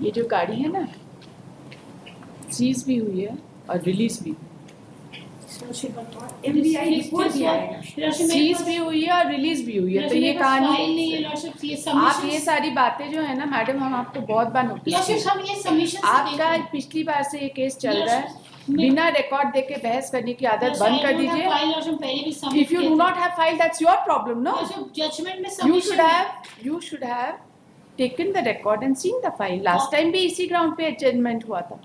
ये जो गाड़ी है ना, सीज भी हुई है और रिलीज भी, सीज भी हुई है और रिलीज भी हुई है। तो ये कहानी, आप ये सारी बातें जो है ना मैडम, हम आपको बहुत बार नोटिस, आपका पिछली बार से ये केस चल रहा है, बिना रिकॉर्ड देके बहस करने की आदत बंद कर दीजिए। If you do not have file, that's your problem, no. You should have taken the record and seen the file. Last time भी इसी ग्राउंड पे एडजमेंट हुआ था।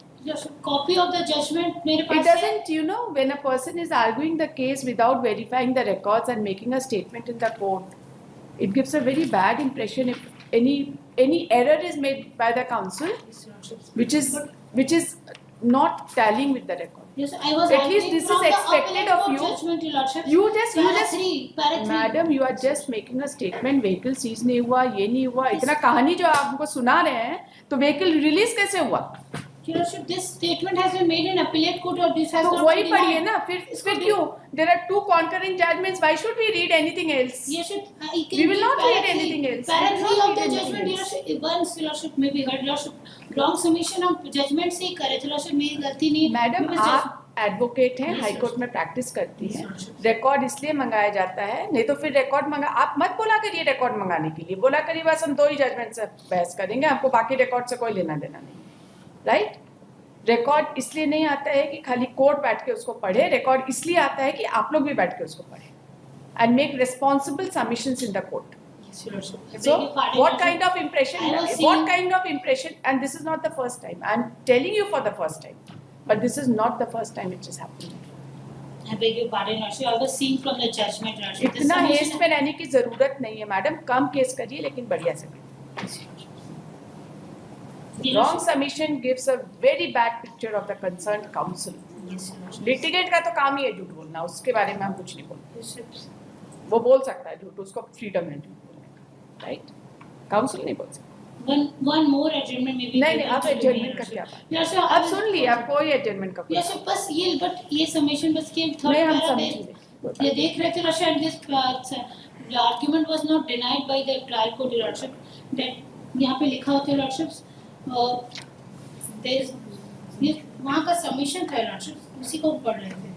Copy of the judgment मेरे पास It doesn't, you know, when a person is arguing the case without verifying the records and making a statement in the court, it gives a very bad impression if any error is made by the counsel, which is not tallying with the record. Yes, I was at least this is expected of you. You just madam, you are just making a statement, vehicle seize नहीं हुआ, ये नहीं हुआ, इतना कहानी जो आप हमको सुना रहे हैं, तो vehicle release कैसे हुआ? This statement has been made in appellate court or this has तो not वही been पढ़िए ना, फिर क्यों? There are two concurrent judgments. Why should we read anything else? Yes, we will not read anything else. Para 3 of the judgment, your worship, once your worship may be heard, your worship, wrong submission of judgment से ही करे, your worship मेरी गलती नहीं। Madam आप advocate हैं, high court में practice करती हैं, रिकॉर्ड इसलिए मंगाया जाता है, नहीं तो फिर रिकॉर्ड मंगा, आप मत बोला करिए रिकॉर्ड मंगाने के लिए, बोला करिए बस हम 2 ही जजमेंट से बहस करेंगे, आपको बाकी रिकॉर्ड से कोई लेना देना नहीं, राइट? रिकॉर्ड इसलिए नहीं आता है कि खाली कोर्ट बैठ के उसको पढ़े, रिकॉर्ड इसलिए आता है कि आप लोग भी बैठ के उसको पढ़े and make responsible submissions in the court. So what kind of impression, and this is not the first time, I'm telling you for the first time, but this is not the first time it is happening. I beg your pardon, I was seeing from the judgment. इतना haste में रहने की जरूरत नहीं है madam, कम case करिए लेकिन बढ़िया से करिए. Wrong submission gives a very bad picture of the concerned counsel. Litigant का तो काम ही है झूठ बोलना, उसके बारे में हम कुछ नहीं बोलते. वो बोल सकता है झूठ, उसको फ्रीडम है झूठ बोलने का, राइट? काउंसिल नहीं बोल सकता. One more adjournment maybe. नहीं, आप एडजमेंट का क्या बात? अब सुन लिया, आप कोई एडजमेंट का. यस बस ये, बट ये सबमिशन बस के थर्ड पैरा ये देख रहे थे lordship, this argument was not denied by the trial court lordship, that यहाँ पे लिखा होता है लॉर्डशिप, ये वहाँ का सबमिशन था लॉर्डशिप, उसी को पढ़ रहे थे.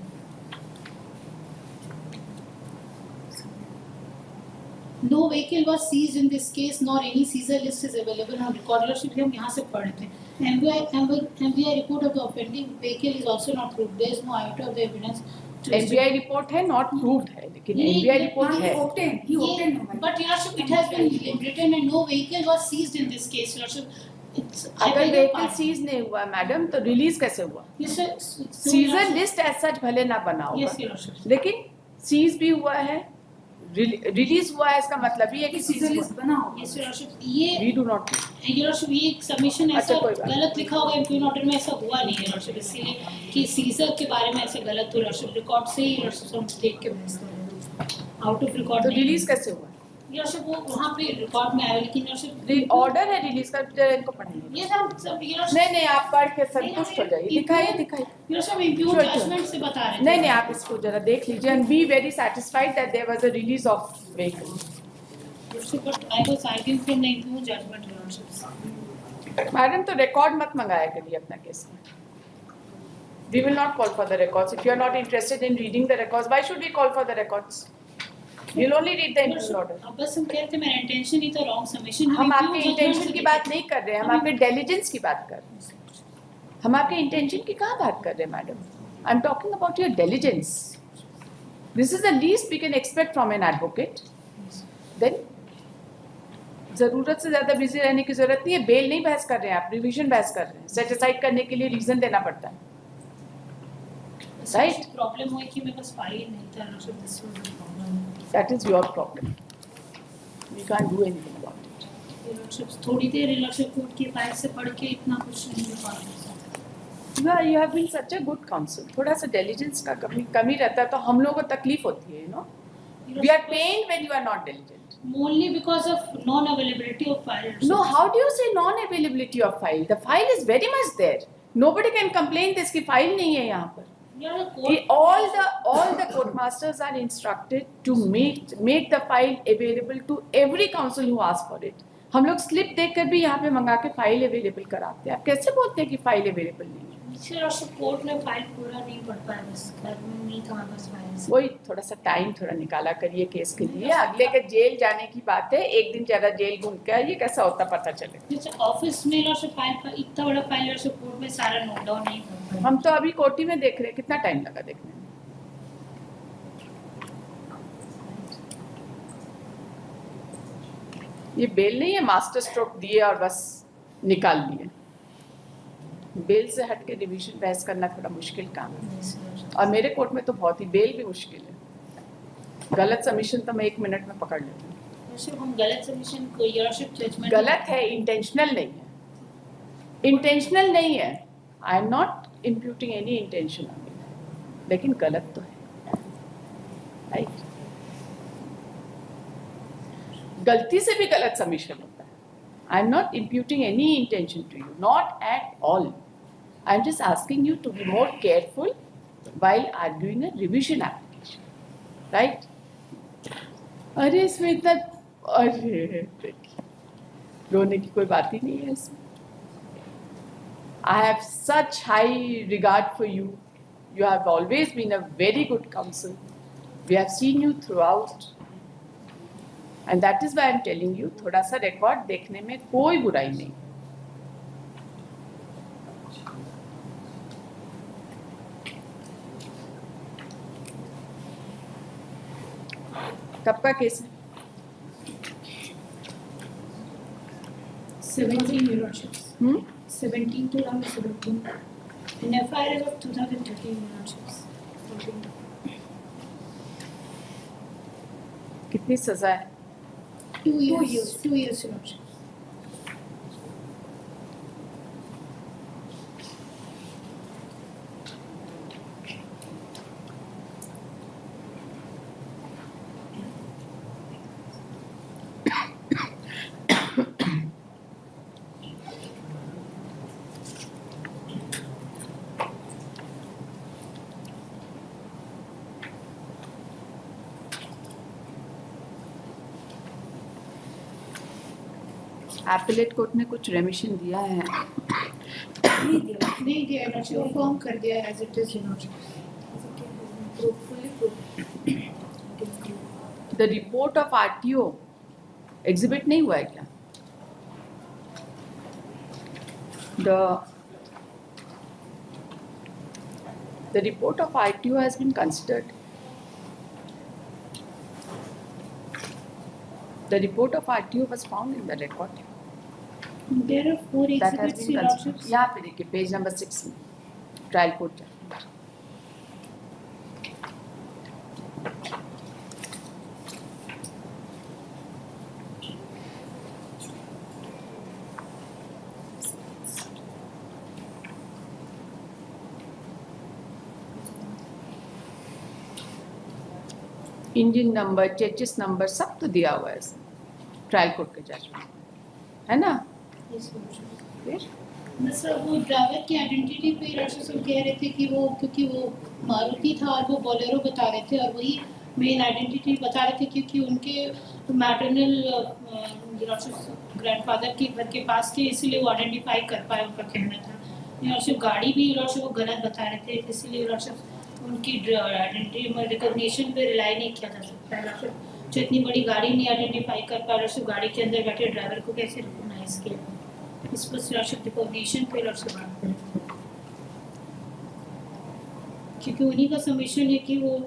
No vehicle was seized in this case, nor any seizure list is available on record. Lordship, हम यहाँ से पढ़ रहे थे. MVI report of the offending vehicle is also not proved. There is no iota of the evidence. MVI report है, not proved है, लेकिन MVI report है. But Lordship, it has been written and no vehicle was seized in this case. Lordship, अगर vehicle seize नहीं हुआ madam, तो release कैसे हुआ? सीजर लिस्ट एज सच भले ना बना होगा, लेकिन सीज भी हुआ है, रिलीज हुआ है, इसका मतलब ये है कि सीजर लिस्ट बना होगा. ये वी डू नॉट, ये सबमिशन ऐसा गलत लिखा होगा इम्प्यून ऑर्डर में, ऐसा हुआ नहीं है लॉर्डशिप, इसलिए कि सीजर के बारे में ऐसे गलत हुआ लॉर्डशिप, रिकॉर्ड से ही लॉर्डशिप हम देख के बहस कर रहे हैं, आउट ऑफ रिकॉर्ड. तो रिलीज कैसे हुआ लॉर्डशिप? वो वहां पे रिकॉर्ड में आया, लेकिन लॉर्डशिप ऑर्डर है रिलीज का, इनको पढ़ाइए. ये सब नहीं आप पढ़ के संतुष्ट हो जाइए. दिखाइए लॉर्डशिप इम्प्यून जजमेंट से बता रहे हैं. नहीं आप इसको जरा देख लीजिए and be very satisfied that there was a release of vehicle. But I was arguing for the impugned judgment lordship. Madam तो रिकॉर्ड मत मंगाया करिए अपना केस में. We will not call for the records. If you are not interested in reading the records, why should we call for the records? We'll only read the impugned order. अब बस हम कहते हैं मेरा इंटेंशन ही तो wrong submission. हम आपके intention की बात नहीं कर रहे हैं, हम आपके डिलिजेंस की बात कर रहे हैं. हम आपके इंटेंशन की कहाँ बात कर रहे हैं madam? I am talking about your diligence. This is the least we can expect from an advocate. Then जरूरत से ज्यादा बिजी रहने की जरूरत नहीं है. बेल नहीं बहस कर रहे हैं आप, रिवीजन बहस कर रहे हैं. सेट असाइड करने के लिए रीजन देना पड़ता है, राइट? प्रॉब्लम हुई कि मेरे पास फाइल नहीं था lordship, this was the problem. That is your problem. We can't do anything about it. Lordship थोड़ी देर लॉर्डशिप कोर्ट की फाइल से पढ़ के इतना कुछ नहीं हो पा रहा. You have been such a good counsel. थोड़ा सा diligence का कमी रहता है तो हम लोगों को तकलीफ होती है, you know. We are pained when you are not diligent. Only because of non-availability of file. No, how do you say non-availability of file? The file is very much there. Nobody can complain this कि file नहीं है यहाँ पर. All the court masters are instructed to make the file available to every counsel who asks for it. हम लोग slip देखकर भी यहाँ पे मंगा के फाइल अवेलेबल कराते हैं। आप कैसे बोलते हैं कि फाइल अवेलेबल नहीं है? सर और कोर्ट में फाइल पूरा नहीं पढ़ पाया, बस घर में नहीं था बस फाइल। वही थोड़ा सा टाइम थोड़ा निकाला करिए केस के लिए। अगले के जेल जाने की बात है, एक दिन ज़्यादा जेल घूम के आइए, कैसा होता पता चले। जैसे ऑफिस में और से फाइल इतना बड़ा फाइल और से कोर्ट में सारा नोट डाउन नहीं कर पाए। हम तो अभी कोर्टी में देख रहे हैं, कितना टाइम लगा देखने में। ये बेल नहीं है, मास्टर स्ट्रोक दिए और बस निकाल लिए। बेल से हट के रिवीजन बहस करना थोड़ा मुश्किल काम है, और मेरे कोर्ट में तो बहुत ही बेल भी मुश्किल है। गलत सबमिशन तो मैं 1 मिनट में पकड़ लेती हूँ। हम गलत सबमिशन को योरशिप जजमेंट गलत है, इंटेंशनल नहीं है, इंटेंशनल नहीं है। I am not imputing any intention on me, लेकिन गलत तो है, राइट? गलती से भी गलत सबमिशन होता है। I am not imputing any intention to you, not at all. I am just asking you to be more careful while arguing a revision application, right? अरे इसमें इतना, अरे रोने की कोई बात ही नहीं है इसमें। I have such high regard for you. You have always been a very good counsel. We have seen you throughout, and that is why I am telling you, थोड़ा सा रिकॉर्ड देखने में कोई बुराई नहीं। कब का केस है? 17 Eurochips. 17 to around 17. In FIR is of 2013 Eurochips. कितनी सजा है? 2 years. 2 years Eurochips. Appellate court ने कुछ रेमिशन दिया है? नहीं दिया ना, वो फॉर्म कर दिया as it is the report of RTO exhibit नहीं हुआ है क्या? The report of RTO has been considered. The report of RTO was found in the record. There are 4 That has exhibits been in considered. Eurochips. यहाँ पे देखिए page number 6 में trial court. Engine number, chassis number सब तो दिया हुआ है trial court के जजमेंट, है ना? फिर सर वो ड्राइवर की आइडेंटिटी पे यूरोशिप्स कह रहे थे कि वो, क्योंकि वो मारुति था और वो बोलेरो बता रहे थे, और वही मेन आइडेंटिटी बता रहे थे क्योंकि उनके मैटरनल यूरोशिप्स ग्रैंडफादर के घर के पास थे, इसीलिए वो आइडेंटिफाई कर पाए, उनका कहना था। यूरोशिप गाड़ी भी यूरोशिप वो गलत बता रहे थे, इसलिए यूरोशिप उनकी आइडेंटिटी में रिकॉग्निशन पे रिलाई नहीं किया जा सकता है। जो इतनी बड़ी गाड़ी नहीं आइडेंटिफाई कर पा रहे, सिर्फ गाड़ी के अंदर बैठे ड्राइवर को कैसे रिकॉग्नाइज किया? इस पर सिर्फ रिकॉग्निशन पे और से बात करें, क्योंकि उन्हीं का सबमिशन है कि वो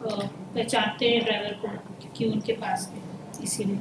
पहचानते हैं ड्राइवर को, क्योंकि उनके पास है, इसीलिए।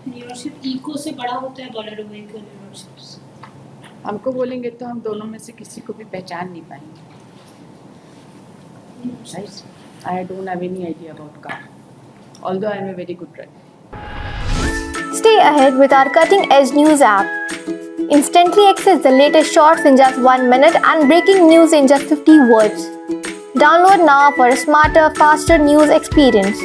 यूरोशिप इको से बड़ा होता है बोलेरो व्हीकल यूरोशिप्स। हमको बोलेंगे तो हम दोनों में से किसी को भी पहचान नहीं पाएंगे, right? I don't have any idea about car, although I am a very good driver. Stay ahead with our cutting-edge news app. Instantly access the latest shorts in just 1 minute and breaking news in just 50 words. Download now for a smarter, faster news experience.